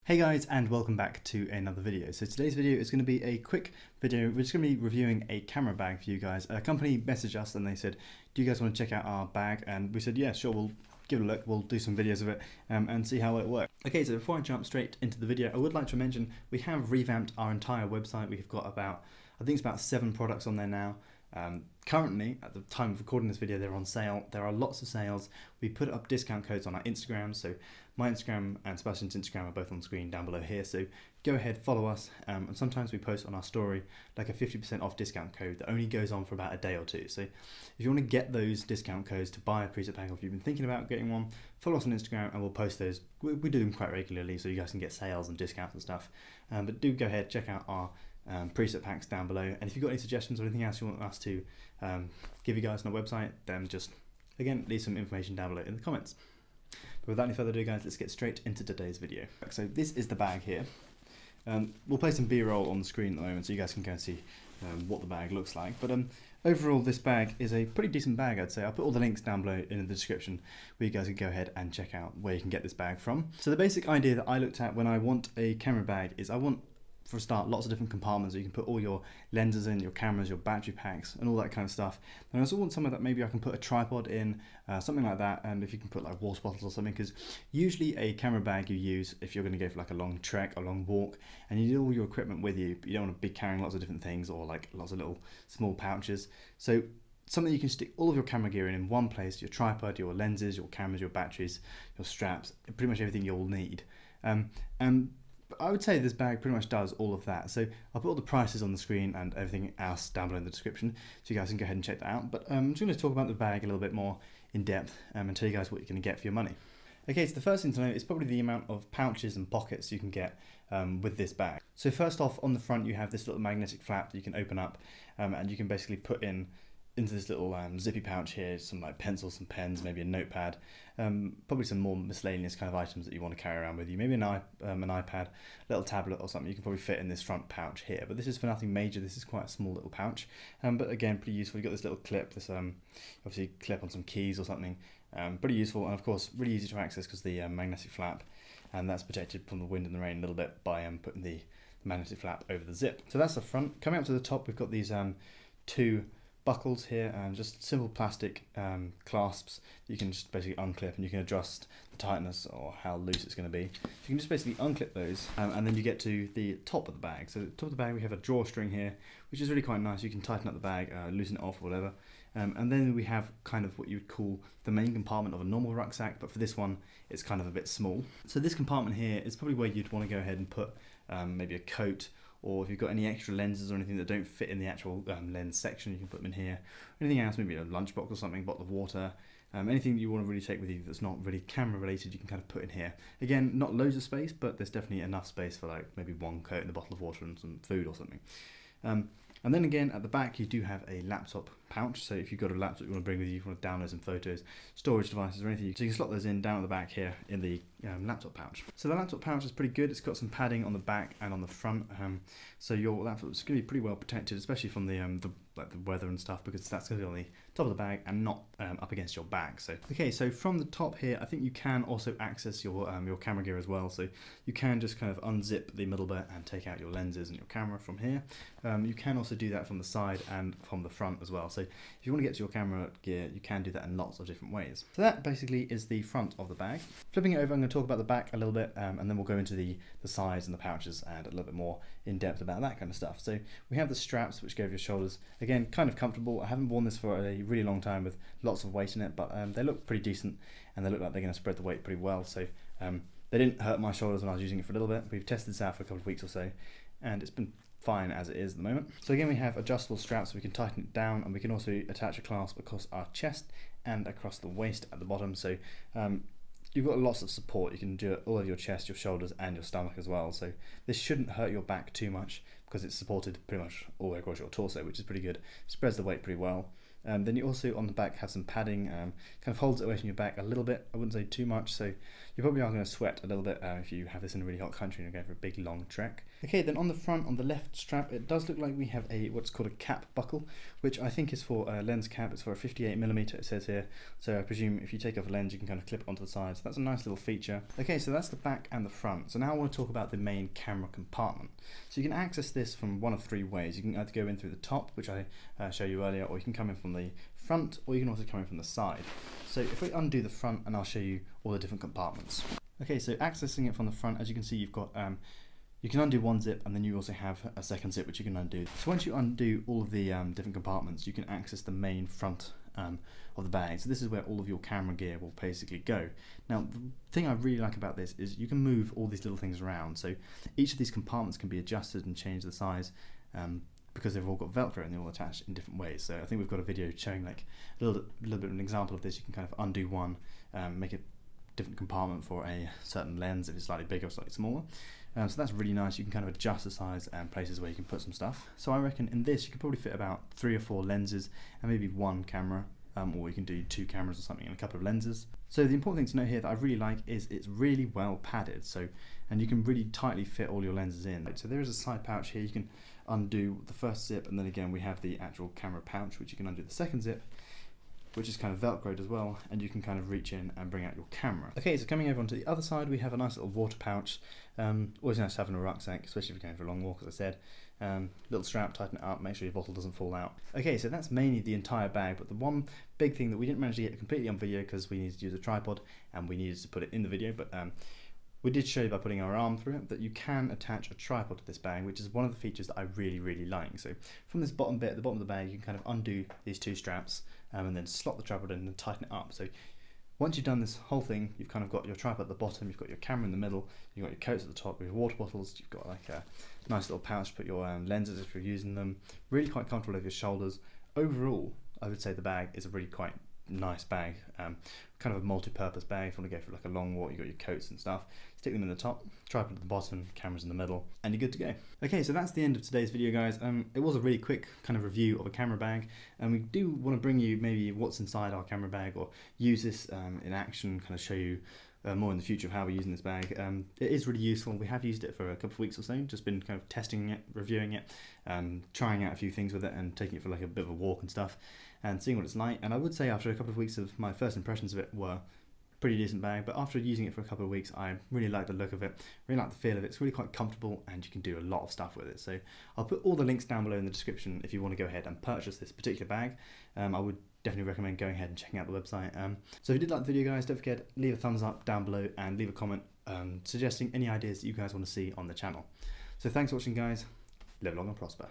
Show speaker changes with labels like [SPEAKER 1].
[SPEAKER 1] Hey guys, and welcome back to another video. So today's video is going to be a quick video. We're just going to be reviewing a camera bag for you guys. A company messaged us and they said, do you guys want to check out our bag? And we said, yeah, sure, we'll give it a look. We'll do some videos of it and see how it works. Okay, so before I jump straight into the video, I would like to mention we have revamped our entire website. We've got about, I think it's about 7 products on there now. Currently, at the time of recording this video, they're on sale. There are lots of sales. We put up discount codes on our Instagram, so my Instagram and Sebastian's Instagram are both on screen down below here, so go ahead, follow us, and sometimes we post on our story like a 50% off discount code that only goes on for about a day or two. So if you want to get those discount codes to buy a preset bag, or if you've been thinking about getting one, follow us on Instagram and we'll post those. We do them quite regularly so you guys can get sales and discounts and stuff, but do go ahead, check out our preset packs down below, and if you've got any suggestions or anything else you want us to give you guys on our website, then just again leave some information down below in the comments. But without any further ado guys, let's get straight into today's video. So this is the bag here. We'll play some B-roll on the screen at the moment so you guys can go and see what the bag looks like, but overall this bag is a pretty decent bag, I'd say. I'll put all the links down below in the description where you guys can go ahead and check out where you can get this bag from. So the basic idea that I looked at when I want a camera bag is I want, for a start, lots of different compartments so you can put all your lenses in, your cameras, your battery packs and all that kind of stuff. And I also want somewhere that maybe I can put a tripod in, something like that, and if you can put like water bottles or something, because usually a camera bag you use if you're going to go for like a long trek, a long walk, and you need all your equipment with you, but you don't want to be carrying lots of different things or like lots of little small pouches. So something you can stick all of your camera gear in one place, your tripod, your lenses, your cameras, your batteries, your straps, pretty much everything you'll need. And I would say this bag pretty much does all of that. So I'll put all the prices on the screen and everything else down below in the description so you guys can go ahead and check that out. But I'm just going to talk about the bag a little bit more in depth and tell you guys what you're going to get for your money. Okay, so the first thing to know is probably the amount of pouches and pockets you can get with this bag. So first off, on the front you have this little magnetic flap that you can open up and you can basically put into this little zippy pouch here some like pencils, some pens, maybe a notepad, probably some more miscellaneous kind of items that you want to carry around with you, maybe an iPad, a little tablet or something you can probably fit in this front pouch here, but this is for nothing major. This is quite a small little pouch, but again pretty useful. You've got this little clip, this obviously clip on some keys or something, pretty useful, and of course really easy to access because the magnetic flap, and that's protected from the wind and the rain a little bit by putting the magnetic flap over the zip. So that's the front. Coming up to the top we've got these 2 buckles here, and just simple plastic clasps that you can just basically unclip, and you can adjust the tightness or how loose it's going to be. So you can just basically unclip those, and then you get to the top of the bag. So at the top of the bag we have a drawstring here, which is really quite nice. You can tighten up the bag, loosen it off or whatever. And then we have kind of what you would call the main compartment of a normal rucksack, but for this one it's kind of a bit small. So this compartment here is probably where you'd want to go ahead and put maybe a coat, or if you've got any extra lenses or anything that don't fit in the actual lens section, you can put them in here. Anything else, maybe a lunchbox or something, bottle of water, anything you want to really take with you that's not really camera related, you can kind of put in here. Again, not loads of space, but there's definitely enough space for like maybe one coat and a bottle of water and some food or something. And then again, at the back you do have a laptop pouch, so if you've got a laptop you want to bring with you, you want to download some photos, storage devices or anything, so you can slot those in down at the back here in the laptop pouch. So the laptop pouch is pretty good. It's got some padding on the back and on the front, so your laptop is going to be pretty well protected, especially from the weather and stuff, because that's going to be on the top of the bag and not up against your back. So okay, so from the top here I think you can also access your camera gear as well, so you can just kind of unzip the middle bit and take out your lenses and your camera from here. You can also do that from the side and from the front as well, so if you want to get to your camera gear you can do that in lots of different ways. So that basically is the front of the bag. Flipping it over, I'm going to talk about the back a little bit, and then we'll go into the sides and the pouches and a little bit more in depth about that kind of stuff. So we have the straps which go over your shoulders. Again, kind of comfortable. I haven't worn this for a really long time with lots of weight in it, but they look pretty decent and they look like they're going to spread the weight pretty well. So they didn't hurt my shoulders when I was using it for a little bit. We've tested this out for a couple of weeks or so, and it's been fine as it is at the moment. So again, we have adjustable straps so we can tighten it down, and we can also attach a clasp across our chest and across the waist at the bottom. So you've got lots of support. You can do it all over your chest, your shoulders and your stomach as well. So this shouldn't hurt your back too much because it's supported pretty much all the way across your torso, which is pretty good. Spreads the weight pretty well. Then you also on the back have some padding, kind of holds it away from your back a little bit. I wouldn't say too much, so you probably are going to sweat a little bit if you have this in a really hot country and you're going for a big long trek. Okay, then on the front, on the left strap, it does look like we have a what's called a cap buckle, which I think is for a lens cap. It's for a 58mm, it says here. So I presume if you take off a lens, you can kind of clip it onto the side. So that's a nice little feature. Okay, so that's the back and the front. So now I want to talk about the main camera compartment. So you can access this from one of three ways. You can either go in through the top, which I showed you earlier, or you can come in from the front, or you can also come in from the side. So if we undo the front, and I'll show you all the different compartments. Okay, so accessing it from the front, as you can see, you've got you can undo one zip, and then you also have a second zip which you can undo. So once you undo all of the different compartments, you can access the main front of the bag. So this is where all of your camera gear will basically go. Now, the thing I really like about this is you can move all these little things around. So each of these compartments can be adjusted and change the size because they've all got Velcro and they're all attached in different ways. So I think we've got a video showing like a little bit of an example of this. You can kind of undo one, make a different compartment for a certain lens if it's slightly bigger or slightly smaller. So that's really nice. You can kind of adjust the size and places where you can put some stuff. So I reckon in this you could probably fit about 3 or 4 lenses and maybe one camera, or you can do 2 cameras or something and a couple of lenses. So the important thing to note here that I really like is it's really well padded, and you can really tightly fit all your lenses in. So there is a side pouch here. You can undo the first zip, and then again we have the actual camera pouch which you can undo the second zip, which is kind of velcroed as well, and you can kind of reach in and bring out your camera. Okay, so coming over onto the other side, we have a nice little water pouch. Always nice to have in a rucksack, especially if you're going for a long walk, as I said. Little strap, tighten it up, make sure your bottle doesn't fall out. Okay, so that's mainly the entire bag, but the one big thing that we didn't manage to get completely on video because we needed to use a tripod and we needed to put it in the video, but we did show you by putting our arm through it that you can attach a tripod to this bag, which is one of the features that I really like. So from this bottom bit at the bottom of the bag, you can kind of undo these 2 straps and then slot the tripod in and tighten it up. So once you've done this whole thing, you've kind of got your tripod at the bottom, you've got your camera in the middle, you've got your coats at the top with your water bottles, you've got like a nice little pouch to put your lenses if you're using them. Really quite comfortable over your shoulders. Overall, I would say the bag is a really quite nice bag, kind of a multi-purpose bag. If you want to go for like a long walk, you've got your coats and stuff, stick them in the top, tripod at the bottom, cameras in the middle, and you're good to go. Okay, so that's the end of today's video, guys. It was a really quick kind of review of a camera bag, and we do want to bring you maybe what's inside our camera bag, or use this in action, kind of show you more in the future of how we're using this bag. It is really useful. We have used it for a couple of weeks or so, just been kind of testing it, reviewing it, trying out a few things with it and taking it for like a bit of a walk and stuff and seeing what it's like. And I would say after a couple of weeks of my first impressions of it were pretty decent bag, but after using it for a couple of weeks I really like the look of it, really like the feel of it. It's really quite comfortable and you can do a lot of stuff with it. So I'll put all the links down below in the description if you want to go ahead and purchase this particular bag. I would definitely recommend going ahead and checking out the website. So if you did like the video, guys, don't forget, leave a thumbs up down below and leave a comment suggesting any ideas that you guys want to see on the channel. So thanks for watching, guys. Live long and prosper.